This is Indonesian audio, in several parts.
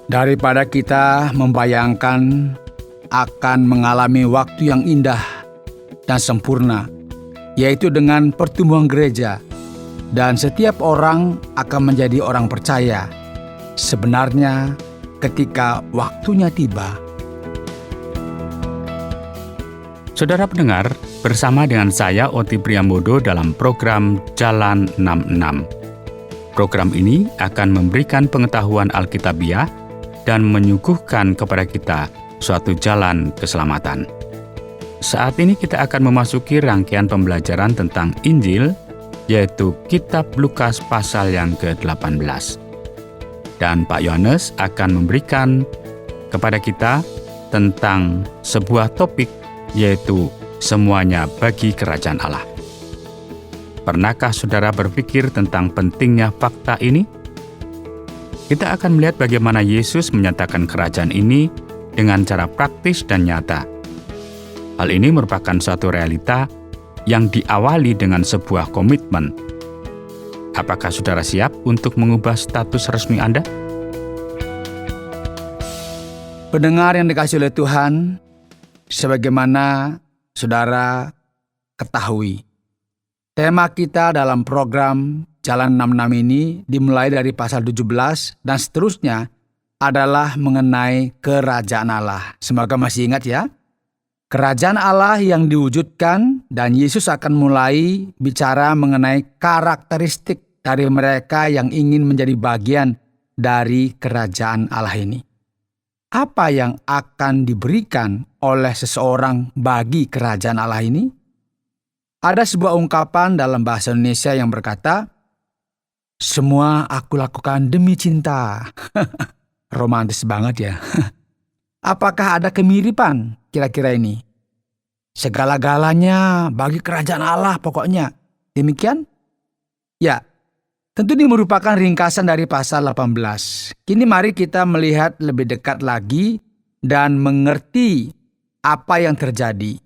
Daripada kita membayangkan akan mengalami waktu yang indah dan sempurna, yaitu dengan pertumbuhan gereja, dan setiap orang akan menjadi orang percaya. Sebenarnya, ketika waktunya tiba. Saudara pendengar, bersama dengan saya Oti Priambodo dalam program Jalan 66. Program ini akan memberikan pengetahuan Alkitabiah dan menyuguhkan kepada kita suatu jalan keselamatan. Saat ini kita akan memasuki rangkaian pembelajaran tentang Injil, yaitu Kitab Lukas pasal yang ke-18. Dan Pak Yohanes akan memberikan kepada kita tentang sebuah topik, yaitu semuanya bagi kerajaan Allah. Pernahkah saudara berpikir tentang pentingnya fakta ini? Kita akan melihat bagaimana Yesus menyatakan kerajaan ini dengan cara praktis dan nyata. Hal ini merupakan suatu realita yang diawali dengan sebuah komitmen. Apakah saudara siap untuk mengubah status resmi Anda? Pendengar yang dikasihi oleh Tuhan, sebagaimana saudara ketahui, tema kita dalam program Jalan 66 ini dimulai dari pasal 17 dan seterusnya adalah mengenai kerajaan Allah. Semoga masih ingat ya. Kerajaan Allah yang diwujudkan, dan Yesus akan mulai bicara mengenai karakteristik dari mereka yang ingin menjadi bagian dari kerajaan Allah ini. Apa yang akan diberikan oleh seseorang bagi kerajaan Allah ini? Ada sebuah ungkapan dalam bahasa Indonesia yang berkata, "Semua aku lakukan demi cinta." Romantis banget ya. Apakah ada kemiripan kira-kira ini? Segala-galanya bagi kerajaan Allah pokoknya. Demikian? Ya, tentu ini merupakan ringkasan dari pasal 18. Kini mari kita melihat lebih dekat lagi dan mengerti apa yang terjadi.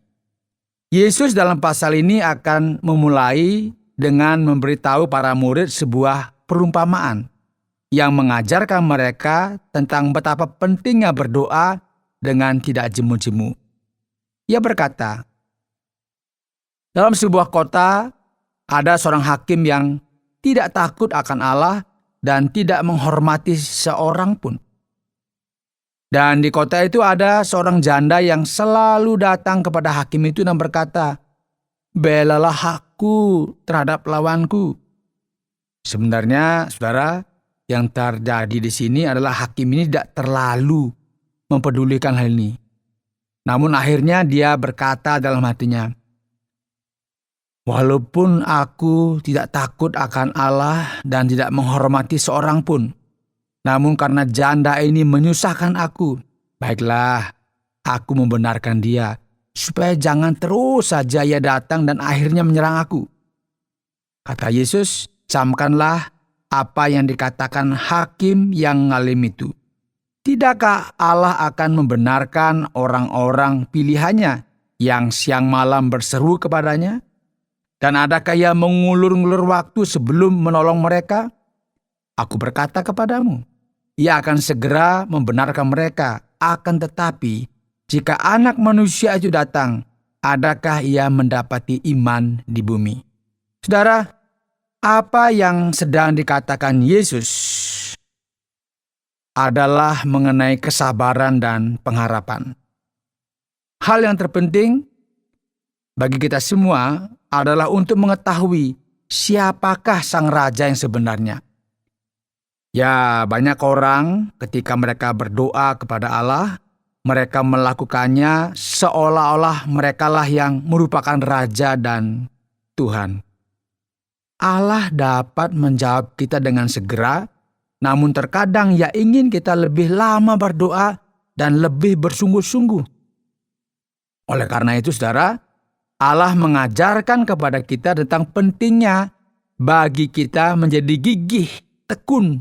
Yesus dalam pasal ini akan memulai dengan memberitahu para murid sebuah perumpamaan yang mengajarkan mereka tentang betapa pentingnya berdoa dengan tidak jemu-jemu. Ia berkata, dalam sebuah kota ada seorang hakim yang tidak takut akan Allah dan tidak menghormati seorang pun. Dan di kota itu ada seorang janda yang selalu datang kepada hakim itu dan berkata, "Belalah hakku terhadap lawanku." Sebenarnya, saudara, yang terjadi di sini adalah hakim ini tidak terlalu mempedulikan hal ini. Namun akhirnya dia berkata dalam hatinya, "Walaupun aku tidak takut akan Allah dan tidak menghormati seorang pun, namun karena janda ini menyusahkan aku, baiklah, aku membenarkan dia, supaya jangan terus saja ia datang dan akhirnya menyerang aku." Kata Yesus, "Camkanlah apa yang dikatakan hakim yang ngalim itu. Tidakkah Allah akan membenarkan orang-orang pilihannya yang siang malam berseru kepadanya? Dan adakah ia mengulur-ngulur waktu sebelum menolong mereka? Aku berkata kepadamu, ia akan segera membenarkan mereka. Akan tetapi, jika Anak Manusia itu datang, adakah ia mendapati iman di bumi?" Saudara, apa yang sedang dikatakan Yesus adalah mengenai kesabaran dan pengharapan. Hal yang terpenting bagi kita semua adalah untuk mengetahui siapakah sang raja yang sebenarnya. Ya, banyak orang ketika mereka berdoa kepada Allah, mereka melakukannya seolah-olah merekalah yang merupakan raja dan Tuhan. Allah dapat menjawab kita dengan segera, namun terkadang ia ingin kita lebih lama berdoa dan lebih bersungguh-sungguh. Oleh karena itu, saudara, Allah mengajarkan kepada kita tentang pentingnya bagi kita menjadi gigih, tekun,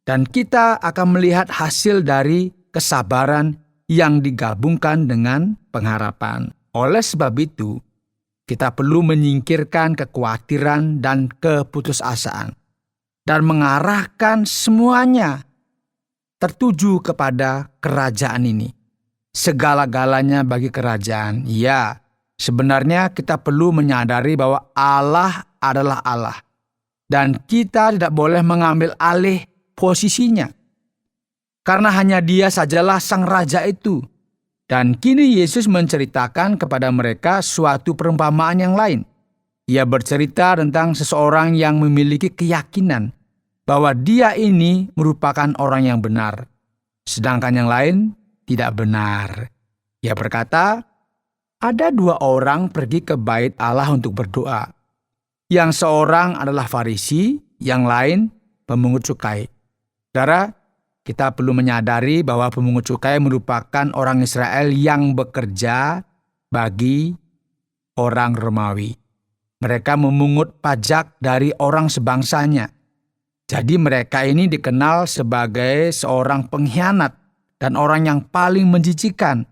dan kita akan melihat hasil dari kesabaran yang digabungkan dengan pengharapan. Oleh sebab itu, kita perlu menyingkirkan kekhawatiran dan keputusasaan dan mengarahkan semuanya tertuju kepada kerajaan ini. Segala-galanya bagi kerajaan. Ya, sebenarnya kita perlu menyadari bahwa Allah adalah Allah. Dan kita tidak boleh mengambil alih posisinya. Karena hanya Dia sajalah sang raja itu. Dan kini Yesus menceritakan kepada mereka suatu perumpamaan yang lain. Ia bercerita tentang seseorang yang memiliki keyakinan bahwa dia ini merupakan orang yang benar, sedangkan yang lain tidak benar. Ia berkata, ada dua orang pergi ke bait Allah untuk berdoa. Yang seorang adalah Farisi, yang lain pemungut cukai. Saudara, kita perlu menyadari bahwa pemungut cukai merupakan orang Israel yang bekerja bagi orang Romawi. Mereka memungut pajak dari orang sebangsanya. Jadi mereka ini dikenal sebagai seorang pengkhianat dan orang yang paling menjijikan.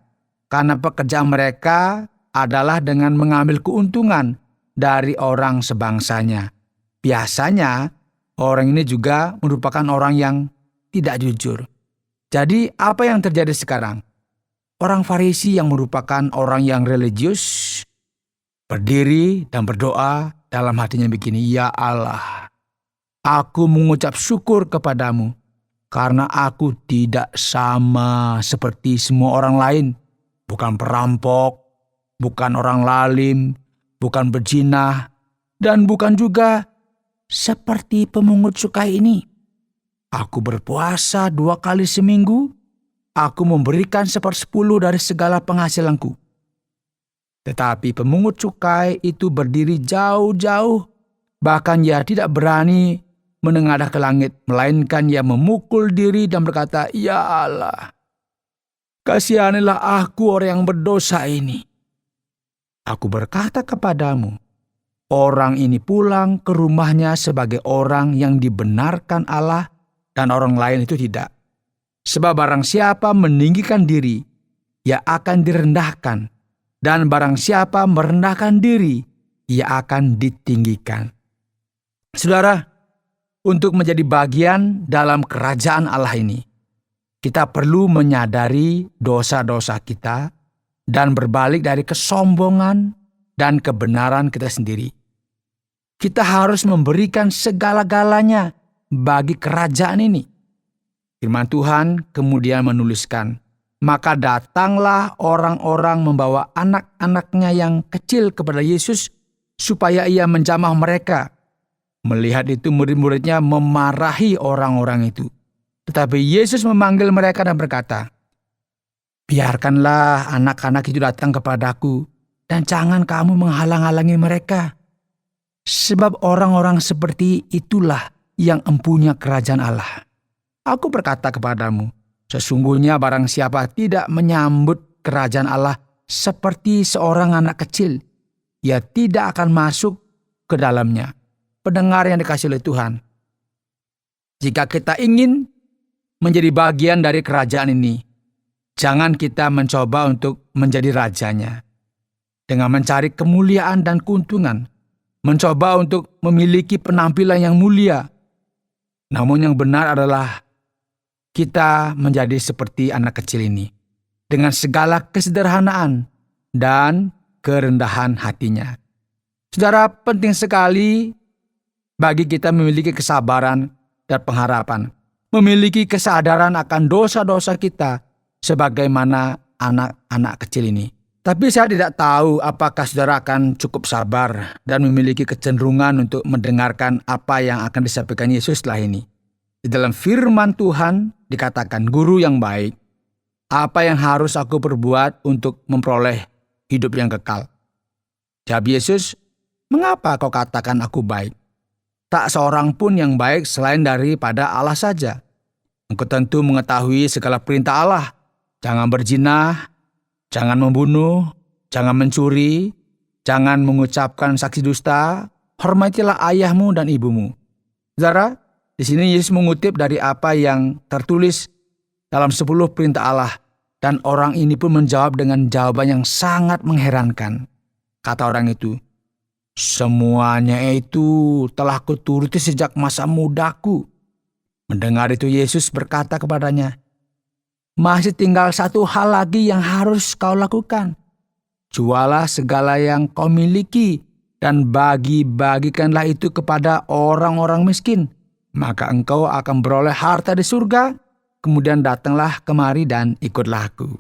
Karena pekerjaan mereka adalah dengan mengambil keuntungan dari orang sebangsanya. Biasanya orang ini juga merupakan orang yang tidak jujur. Jadi apa yang terjadi sekarang? Orang Farisi yang merupakan orang yang religius berdiri dan berdoa dalam hatinya begini, ya Allah, aku mengucap syukur kepadamu karena aku tidak sama seperti semua orang lain. Bukan perampok, bukan orang lalim, bukan berzinah, dan bukan juga seperti pemungut cukai ini. Aku berpuasa 2 kali seminggu, aku memberikan 1/10 dari segala penghasilanku. Tetapi pemungut cukai itu berdiri jauh-jauh, bahkan ia tidak berani menengadah ke langit, melainkan ia memukul diri dan berkata, ya Allah, kasihanilah aku orang yang berdosa ini. Aku berkata kepadamu, orang ini pulang ke rumahnya sebagai orang yang dibenarkan Allah dan orang lain itu tidak. Sebab barang siapa meninggikan diri, ia akan direndahkan. Dan barang siapa merendahkan diri, ia akan ditinggikan. Saudara, untuk menjadi bagian dalam kerajaan Allah ini, kita perlu menyadari dosa-dosa kita dan berbalik dari kesombongan dan kebenaran kita sendiri. Kita harus memberikan segala-galanya bagi kerajaan ini. Firman Tuhan kemudian menuliskan, maka datanglah orang-orang membawa anak-anaknya yang kecil kepada Yesus supaya ia menjamah mereka. Melihat itu murid-muridnya memarahi orang-orang itu. Tetapi Yesus memanggil mereka dan berkata, biarkanlah anak-anak itu datang kepadaku dan jangan kamu menghalang-halangi mereka. Sebab orang-orang seperti itulah yang empunya kerajaan Allah. Aku berkata kepadamu, sesungguhnya barang siapa tidak menyambut kerajaan Allah seperti seorang anak kecil, ia tidak akan masuk ke dalamnya. Pendengar yang dikasihi oleh Tuhan, jika kita ingin menjadi bagian dari kerajaan ini, jangan kita mencoba untuk menjadi rajanya dengan mencari kemuliaan dan keuntungan, mencoba untuk memiliki penampilan yang mulia. Namun yang benar adalah kita menjadi seperti anak kecil ini, dengan segala kesederhanaan dan kerendahan hatinya. Saudara, penting sekali bagi kita memiliki kesabaran dan pengharapan, memiliki kesadaran akan dosa-dosa kita sebagaimana anak-anak kecil ini. Tapi saya tidak tahu apakah saudara akan cukup sabar dan memiliki kecenderungan untuk mendengarkan apa yang akan disampaikan Yesus setelah ini. Di dalam firman Tuhan dikatakan, guru yang baik, apa yang harus aku perbuat untuk memperoleh hidup yang kekal? Jawab Yesus, mengapa kau katakan aku baik? Tak seorang pun yang baik selain daripada Allah saja. Engkau tentu mengetahui segala perintah Allah. Jangan berzina, jangan membunuh, jangan mencuri, jangan mengucapkan saksi dusta, hormatilah ayahmu dan ibumu. Saudara, di sini Yesus mengutip dari apa yang tertulis dalam 10 perintah Allah. Dan orang ini pun menjawab dengan jawaban yang sangat mengherankan. Kata orang itu, semuanya itu telah kuturuti sejak masa mudaku. Mendengar itu Yesus berkata kepadanya, masih tinggal satu hal lagi yang harus kau lakukan. Jualah segala yang kau miliki dan bagi-bagikanlah itu kepada orang-orang miskin. Maka engkau akan beroleh harta di surga. Kemudian datanglah kemari dan ikutlah aku.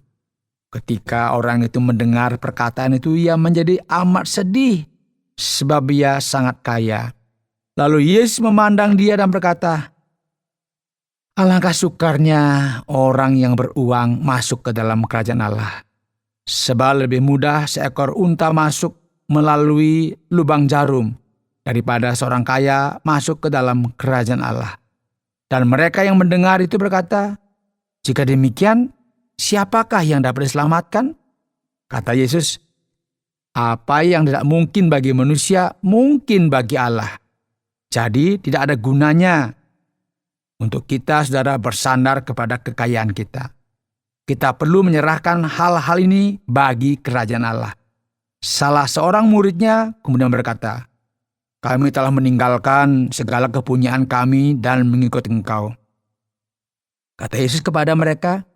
Ketika orang itu mendengar perkataan itu, ia menjadi amat sedih, sebab ia sangat kaya. Lalu Yesus memandang dia dan berkata, alangkah sukarnya orang yang beruang masuk ke dalam kerajaan Allah. Sebab lebih mudah seekor unta masuk melalui lubang jarum daripada seorang kaya masuk ke dalam kerajaan Allah. Dan mereka yang mendengar itu berkata, jika demikian, siapakah yang dapat diselamatkan? Kata Yesus, apa yang tidak mungkin bagi manusia, mungkin bagi Allah. Jadi tidak ada gunanya untuk kita, saudara, bersandar kepada kekayaan kita. Kita perlu menyerahkan hal-hal ini bagi kerajaan Allah. Salah seorang muridnya kemudian berkata, kami telah meninggalkan segala kepunyaan kami dan mengikut engkau. Kata Yesus kepada mereka,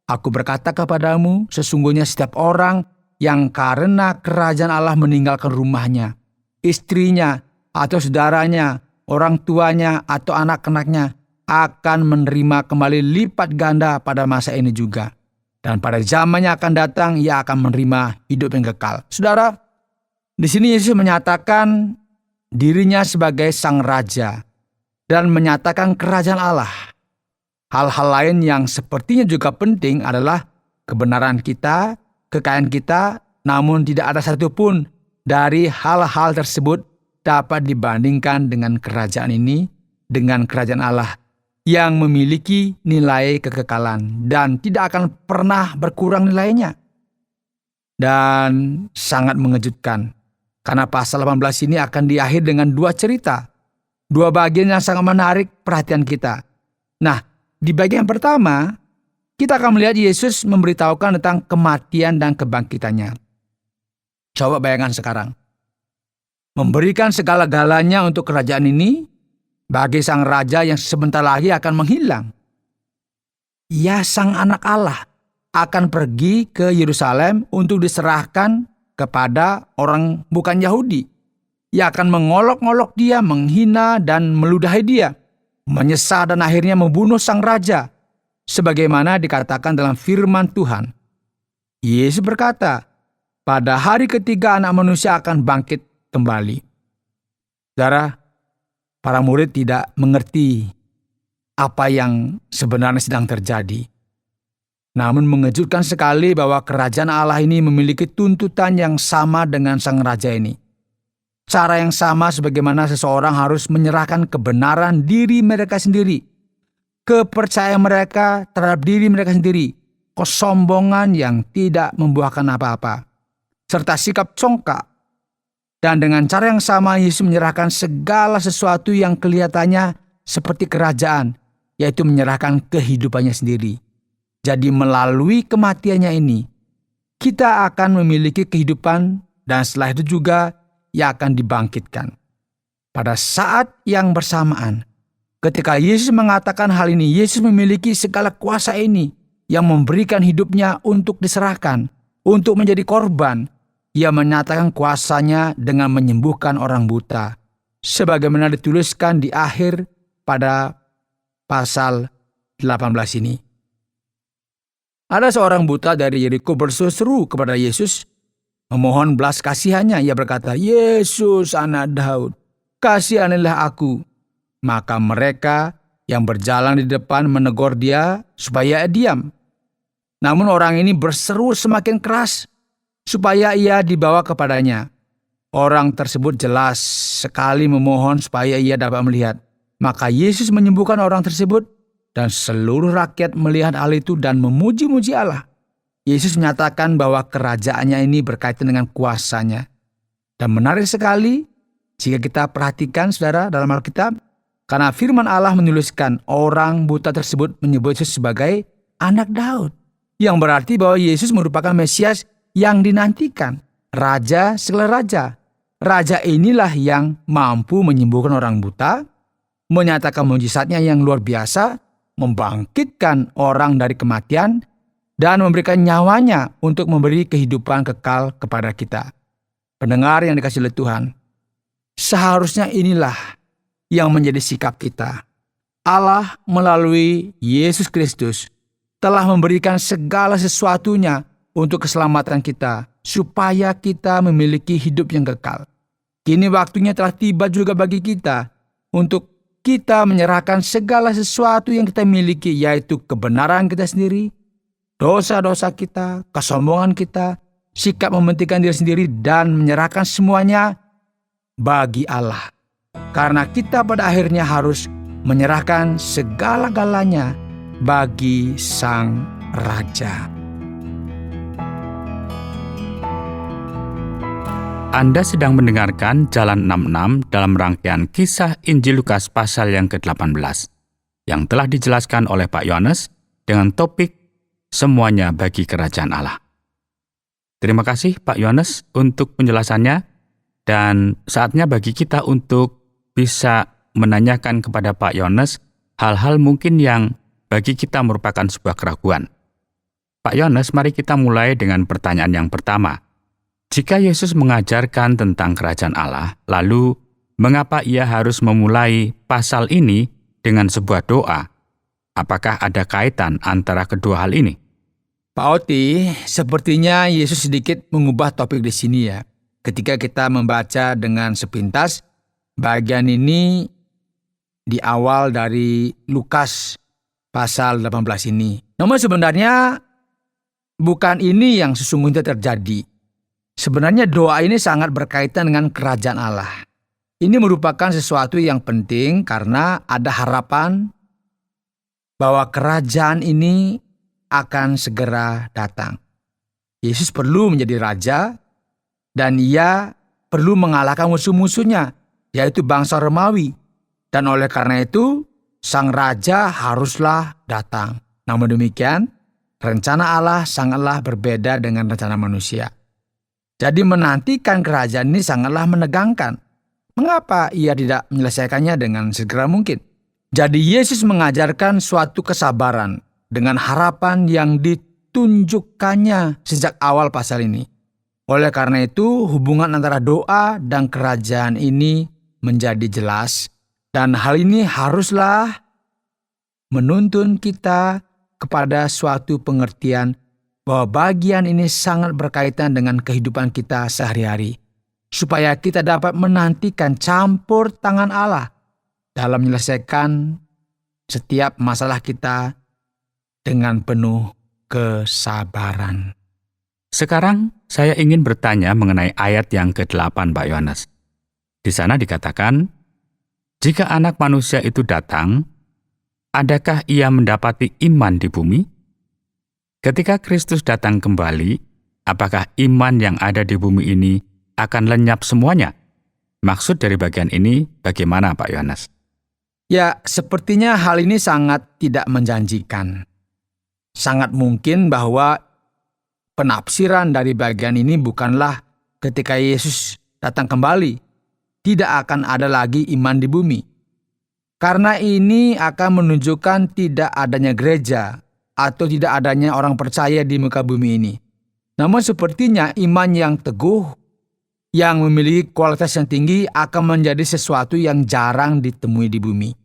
aku berkata kepadamu, sesungguhnya setiap orang yang karena kerajaan Allah meninggalkan rumahnya, istrinya, atau saudaranya, orang tuanya, atau anak-anaknya, akan menerima kembali lipat ganda pada masa ini juga. Dan pada zamannya akan datang, ia akan menerima hidup yang kekal. Saudara, di sini Yesus menyatakan dirinya sebagai sang raja dan menyatakan kerajaan Allah. Hal-hal lain yang sepertinya juga penting adalah kebenaran kita, kekayaan kita, namun tidak ada satupun dari hal-hal tersebut dapat dibandingkan dengan kerajaan ini, dengan kerajaan Allah yang memiliki nilai kekekalan dan tidak akan pernah berkurang nilainya. Dan sangat mengejutkan. Karena pasal 18 ini akan diakhiri dengan dua cerita. Dua bagian yang sangat menarik perhatian kita. Nah, di bagian pertama, kita akan melihat Yesus memberitahukan tentang kematian dan kebangkitannya. Coba bayangkan sekarang. Memberikan segala-galanya untuk kerajaan ini bagi sang raja yang sebentar lagi akan menghilang. Ya, sang anak Allah akan pergi ke Yerusalem untuk diserahkan kepada orang bukan Yahudi. Ia akan mengolok-olok dia, menghina dan meludahi dia, menyesal dan akhirnya membunuh sang raja, sebagaimana dikatakan dalam firman Tuhan. Yesus berkata, pada hari ketiga anak manusia akan bangkit kembali. Saudara, para murid tidak mengerti apa yang sebenarnya sedang terjadi. Namun mengejutkan sekali bahwa kerajaan Allah ini memiliki tuntutan yang sama dengan sang raja ini. Cara yang sama sebagaimana seseorang harus menyerahkan kebenaran diri mereka sendiri, kepercayaan mereka terhadap diri mereka sendiri, kesombongan yang tidak membuahkan apa-apa, serta sikap congkak. Dan dengan cara yang sama Yesus menyerahkan segala sesuatu yang kelihatannya seperti kerajaan, yaitu menyerahkan kehidupannya sendiri. Jadi melalui kematiannya ini, kita akan memiliki kehidupan dan setelah itu juga ia akan dibangkitkan. Pada saat yang bersamaan, ketika Yesus mengatakan hal ini, Yesus memiliki segala kuasa ini yang memberikan hidupnya untuk diserahkan, untuk menjadi korban. Ia menyatakan kuasanya dengan menyembuhkan orang buta, sebagaimana dituliskan di akhir pada pasal 18 ini. Ada seorang buta dari Yeriko berseru kepada Yesus, memohon belas kasihannya. Ia berkata, Yesus anak Daud, kasihanilah aku. Maka mereka yang berjalan di depan menegur dia supaya diam. Namun orang ini berseru semakin keras supaya ia dibawa kepadanya. Orang tersebut jelas sekali memohon supaya ia dapat melihat. Maka Yesus menyembuhkan orang tersebut dan seluruh rakyat melihat hal itu dan memuji-muji Allah. Yesus menyatakan bahwa kerajaannya ini berkaitan dengan kuasanya. Dan menarik sekali jika kita perhatikan saudara dalam Alkitab, karena firman Allah menuliskan orang buta tersebut menyebut Yesus sebagai anak Daud. Yang berarti bahwa Yesus merupakan Mesias yang dinantikan, Raja segala raja. Raja inilah yang mampu menyembuhkan orang buta, menyatakan mujizatnya yang luar biasa, membangkitkan orang dari kematian, dan memberikan nyawanya untuk memberi kehidupan kekal kepada kita. Pendengar yang dikasihi oleh Tuhan, seharusnya inilah yang menjadi sikap kita. Allah melalui Yesus Kristus telah memberikan segala sesuatunya untuk keselamatan kita, supaya kita memiliki hidup yang kekal. Kini waktunya telah tiba juga bagi kita untuk kita menyerahkan segala sesuatu yang kita miliki, yaitu kebenaran kita sendiri, dosa-dosa kita, kesombongan kita, sikap mementingkan diri sendiri, dan menyerahkan semuanya bagi Allah. Karena kita pada akhirnya harus menyerahkan segala-galanya bagi Sang Raja. Anda sedang mendengarkan Jalan 66 dalam rangkaian kisah Injil Lukas pasal yang ke-18 yang telah dijelaskan oleh Pak Yohanes dengan topik Semuanya bagi Kerajaan Allah. Terima kasih Pak Yohanes untuk penjelasannya, dan saatnya bagi kita untuk bisa menanyakan kepada Pak Yohanes hal-hal mungkin yang bagi kita merupakan sebuah keraguan. Pak Yohanes, mari kita mulai dengan pertanyaan yang pertama. Jika Yesus mengajarkan tentang kerajaan Allah, lalu mengapa ia harus memulai pasal ini dengan sebuah doa? Apakah ada kaitan antara kedua hal ini? Pak Oti, sepertinya Yesus sedikit mengubah topik di sini ya. Ketika kita membaca dengan sepintas, bagian ini di awal dari Lukas pasal 18 ini. Namun sebenarnya bukan ini yang sesungguhnya terjadi. Sebenarnya doa ini sangat berkaitan dengan kerajaan Allah. Ini merupakan sesuatu yang penting karena ada harapan bahwa kerajaan ini akan segera datang. Yesus perlu menjadi raja dan ia perlu mengalahkan musuh-musuhnya, yaitu bangsa Romawi. Dan oleh karena itu, sang raja haruslah datang. Namun demikian, rencana Allah sangatlah berbeda dengan rencana manusia. Jadi menantikan kerajaan ini sangatlah menegangkan. Mengapa ia tidak menyelesaikannya dengan segera mungkin? Jadi Yesus mengajarkan suatu kesabaran dengan harapan yang ditunjukkannya sejak awal pasal ini. Oleh karena itu, hubungan antara doa dan kerajaan ini menjadi jelas, dan hal ini haruslah menuntun kita kepada suatu pengertian bahwa bagian ini sangat berkaitan dengan kehidupan kita sehari-hari, supaya kita dapat menantikan campur tangan Allah dalam menyelesaikan setiap masalah kita dengan penuh kesabaran. Sekarang saya ingin bertanya mengenai ayat yang ke-8 Pak Yohanes. Di sana dikatakan, jika Anak Manusia itu datang, adakah ia mendapati iman di bumi? Ketika Kristus datang kembali, apakah iman yang ada di bumi ini akan lenyap semuanya? Maksud dari bagian ini bagaimana Pak Yohanes? Ya, sepertinya hal ini sangat tidak menjanjikan. Sangat mungkin bahwa penafsiran dari bagian ini bukanlah ketika Yesus datang kembali, tidak akan ada lagi iman di bumi. Karena ini akan menunjukkan tidak adanya gereja atau tidak adanya orang percaya di muka bumi ini. Namun sepertinya iman yang teguh, yang memiliki kualitas yang tinggi akan menjadi sesuatu yang jarang ditemui di bumi.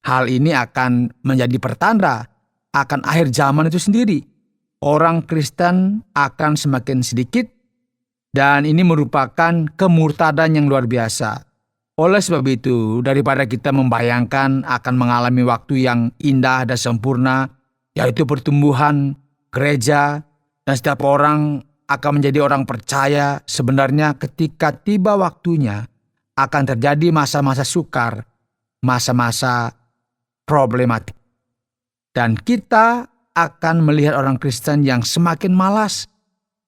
Hal ini akan menjadi pertanda akan akhir zaman itu sendiri. Orang Kristen akan semakin sedikit, dan ini merupakan kemurtadan yang luar biasa. Oleh sebab itu, daripada kita membayangkan akan mengalami waktu yang indah dan sempurna, yaitu pertumbuhan gereja, dan setiap orang akan menjadi orang percaya, sebenarnya ketika tiba waktunya akan terjadi masa-masa sukar, masa-masa problematik. Dan kita akan melihat orang Kristen yang semakin malas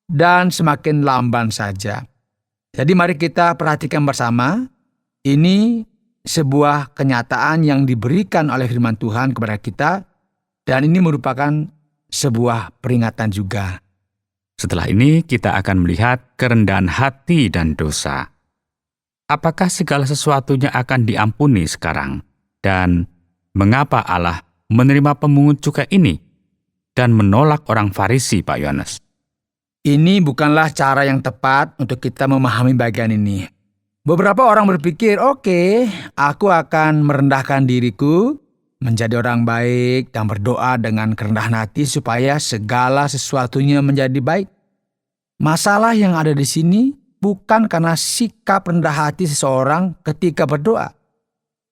dan semakin lamban saja. Jadi mari kita perhatikan bersama, ini sebuah kenyataan yang diberikan oleh firman Tuhan kepada kita, dan ini merupakan sebuah peringatan juga. Setelah ini kita akan melihat kerendahan hati dan dosa. Apakah segala sesuatunya akan diampuni sekarang? Dan mengapa Allah menerima pemungut cukai ini? dan menolak orang Farisi, Pak Yohanes. Ini bukanlah cara yang tepat untuk kita memahami bagian ini. Beberapa orang berpikir, oke, aku akan merendahkan diriku, menjadi orang baik dan berdoa dengan kerendahan hati supaya segala sesuatunya menjadi baik. Masalah yang ada di sini bukan karena sikap rendah hati seseorang ketika berdoa.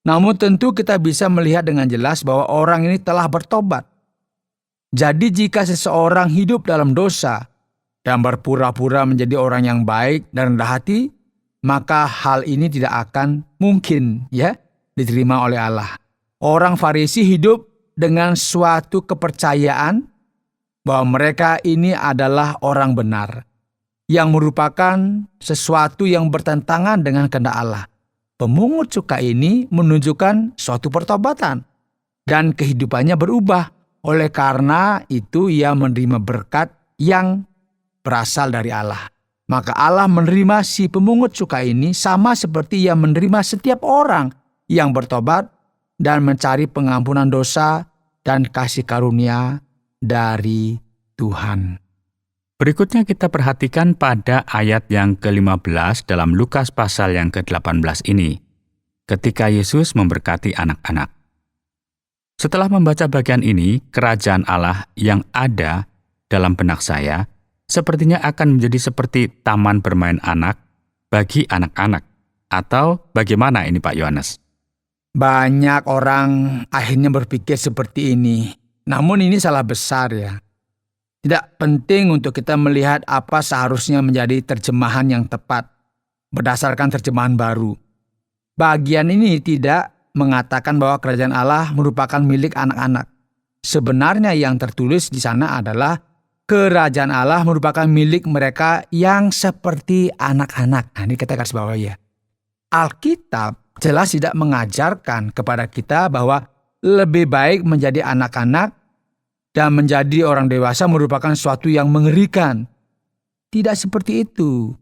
Namun tentu kita bisa melihat dengan jelas bahwa orang ini telah bertobat. Jadi jika seseorang hidup dalam dosa dan berpura-pura menjadi orang yang baik dan rendah hati, maka hal ini tidak akan mungkin diterima oleh Allah. Orang Farisi hidup dengan suatu kepercayaan bahwa mereka ini adalah orang benar, yang merupakan sesuatu yang bertentangan dengan kehendak Allah. Pemungut cukai ini menunjukkan suatu pertobatan dan kehidupannya berubah. Oleh karena itu ia menerima berkat yang berasal dari Allah. Maka Allah menerima si pemungut cukai ini sama seperti ia menerima setiap orang yang bertobat dan mencari pengampunan dosa dan kasih karunia dari Tuhan. Berikutnya kita perhatikan pada ayat yang ke-15 dalam Lukas pasal yang ke-18 ini, ketika Yesus memberkati anak-anak. Setelah membaca bagian ini, kerajaan Allah yang ada dalam benak saya sepertinya akan menjadi seperti taman bermain anak bagi anak-anak. Atau bagaimana ini Pak Yohanes? Banyak orang akhirnya berpikir seperti ini. Namun ini salah besar ya. Tidak penting untuk kita melihat apa seharusnya menjadi terjemahan yang tepat berdasarkan terjemahan baru. Bagian ini tidak mengatakan bahwa kerajaan Allah merupakan milik anak-anak. Sebenarnya yang tertulis di sana adalah kerajaan Allah merupakan milik mereka yang seperti anak-anak. Nah, ini kita garis bawah ya. Alkitab jelas tidak mengajarkan kepada kita bahwa lebih baik menjadi anak-anak dan menjadi orang dewasa merupakan sesuatu yang mengerikan. Tidak seperti itu.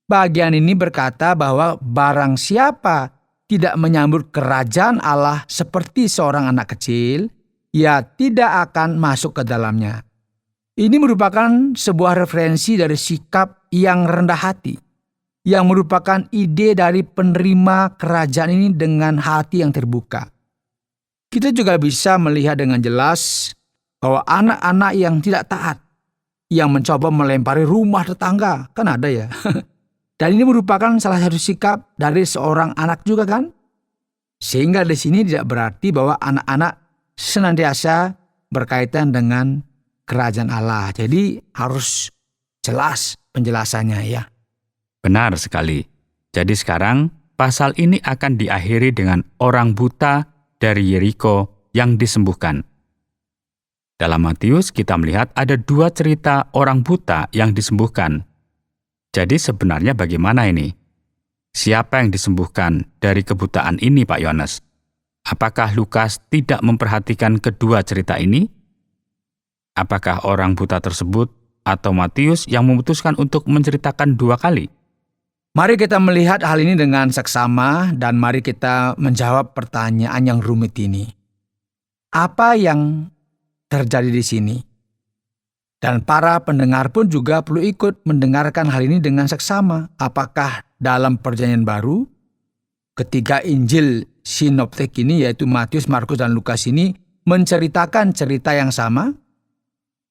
Bagian ini berkata bahwa barang siapa tidak menyambut kerajaan Allah seperti seorang anak kecil, ia tidak akan masuk ke dalamnya. Ini merupakan sebuah referensi dari sikap yang rendah hati, yang merupakan ide dari penerima kerajaan ini dengan hati yang terbuka. Kita juga bisa melihat dengan jelas bahwa anak-anak yang tidak taat, yang mencoba melempari rumah tetangga, kan ada ya. Dan ini merupakan salah satu sikap dari seorang anak juga kan? Sehingga di sini tidak berarti bahwa anak-anak senantiasa berkaitan dengan kerajaan Allah. Jadi harus jelas penjelasannya ya. Benar sekali. Jadi sekarang pasal ini akan diakhiri dengan orang buta dari Yeriko yang disembuhkan. Dalam Matius kita melihat ada 2 cerita orang buta yang disembuhkan. Jadi sebenarnya bagaimana ini? Siapa yang disembuhkan dari kebutaan ini Pak Yohanes? Apakah Lukas tidak memperhatikan kedua cerita ini? Apakah orang buta tersebut atau Matius yang memutuskan untuk menceritakan 2 kali? Mari kita melihat hal ini dengan seksama dan mari kita menjawab pertanyaan yang rumit ini. Apa yang terjadi di sini? Dan para pendengar pun juga perlu ikut mendengarkan hal ini dengan seksama. Apakah dalam Perjanjian Baru, ketiga Injil sinoptik ini yaitu Matius, Markus, dan Lukas ini menceritakan cerita yang sama?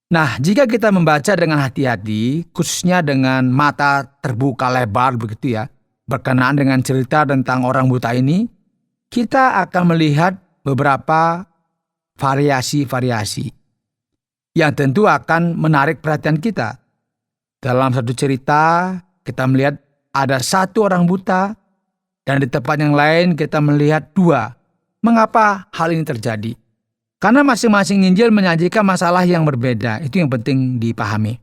Nah, jika kita membaca dengan hati-hati, khususnya dengan mata terbuka lebar begitu ya, berkenaan dengan cerita tentang orang buta ini, kita akan melihat beberapa variasi-variasi yang tentu akan menarik perhatian kita. Dalam satu cerita, kita melihat ada 1 orang buta, dan di tempat yang lain kita melihat 2. Mengapa hal ini terjadi? Karena masing-masing Injil menyajikan masalah yang berbeda, itu yang penting dipahami.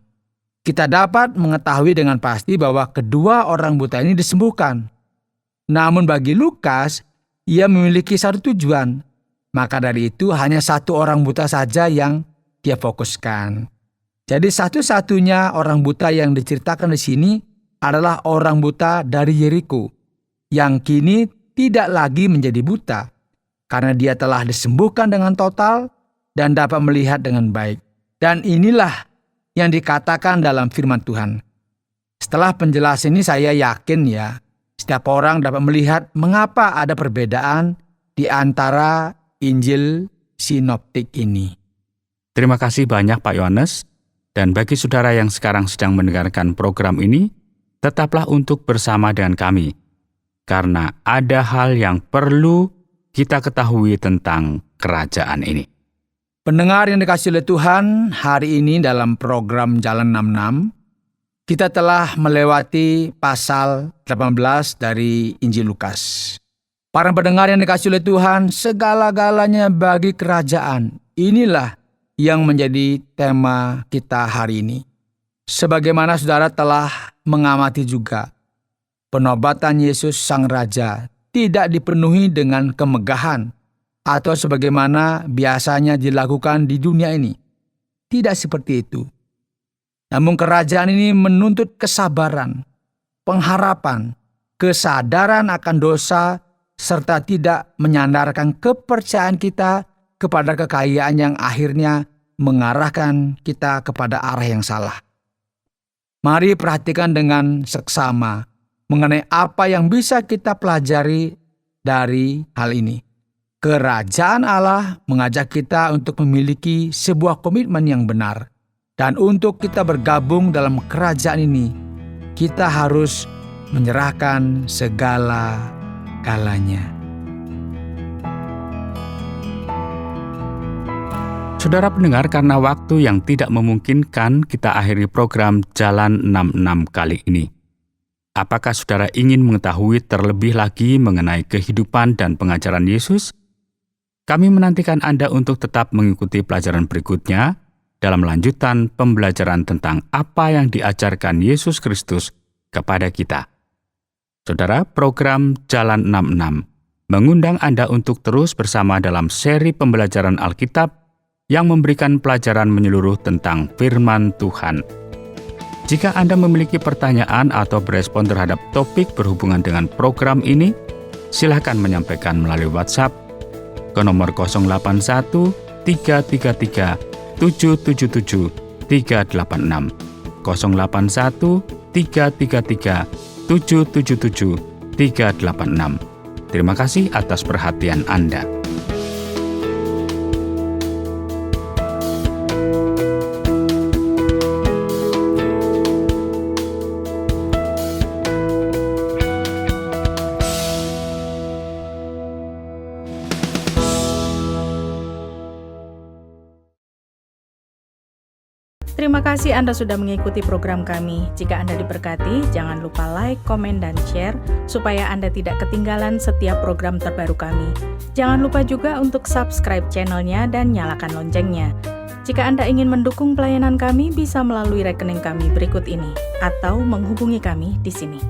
Kita dapat mengetahui dengan pasti bahwa kedua orang buta ini disembuhkan. Namun bagi Lukas, ia memiliki satu tujuan. Maka dari itu hanya 1 orang buta saja yang dia fokuskan. Jadi satu-satunya orang buta yang diceritakan di sini adalah orang buta dari Yeriko, yang kini tidak lagi menjadi buta, karena dia telah disembuhkan dengan total dan dapat melihat dengan baik. Dan inilah yang dikatakan dalam firman Tuhan. Setelah penjelasan ini saya yakin ya, setiap orang dapat melihat mengapa ada perbedaan di antara Injil sinoptik ini. Terima kasih banyak Pak Yohanes. Dan bagi saudara yang sekarang sedang mendengarkan program ini, tetaplah untuk bersama dengan kami. Karena ada hal yang perlu kita ketahui tentang kerajaan ini. Pendengar yang dikasihi oleh Tuhan, hari ini dalam program Jalan 66, kita telah melewati pasal 18 dari Injil Lukas. Para pendengar yang dikasihi oleh Tuhan, segala-galanya bagi kerajaan, inilah yang menjadi tema kita hari ini. Sebagaimana saudara telah mengamati juga, penobatan Yesus Sang Raja tidak dipenuhi dengan kemegahan atau sebagaimana biasanya dilakukan di dunia ini. Tidak seperti itu. Namun kerajaan ini menuntut kesabaran, pengharapan, kesadaran akan dosa, serta tidak menyandarkan kepercayaan kita kepada kekayaan yang akhirnya mengarahkan kita kepada arah yang salah. Mari perhatikan dengan seksama mengenai apa yang bisa kita pelajari dari hal ini. Kerajaan Allah mengajak kita untuk memiliki sebuah komitmen yang benar. Dan untuk kita bergabung dalam kerajaan ini, kita harus menyerahkan segala-galanya. Saudara pendengar, karena waktu yang tidak memungkinkan, kita akhiri program Jalan 66 kali ini. Apakah saudara ingin mengetahui terlebih lagi mengenai kehidupan dan pengajaran Yesus? Kami menantikan Anda untuk tetap mengikuti pelajaran berikutnya dalam lanjutan pembelajaran tentang apa yang diajarkan Yesus Kristus kepada kita. Saudara, program Jalan 66 mengundang Anda untuk terus bersama dalam seri pembelajaran Alkitab yang memberikan pelajaran menyeluruh tentang firman Tuhan. Jika Anda memiliki pertanyaan atau berespon terhadap topik berhubungan dengan program ini, silakan menyampaikan melalui WhatsApp ke nomor 081 333 777 386 081 333 777 386. Terima kasih atas perhatian Anda. Terima kasih Anda sudah mengikuti program kami. Jika Anda diberkati, jangan lupa like, komen, dan share supaya Anda tidak ketinggalan setiap program terbaru kami. Jangan lupa juga untuk subscribe channelnya dan nyalakan loncengnya. Jika Anda ingin mendukung pelayanan kami, bisa melalui rekening kami berikut ini atau menghubungi kami di sini.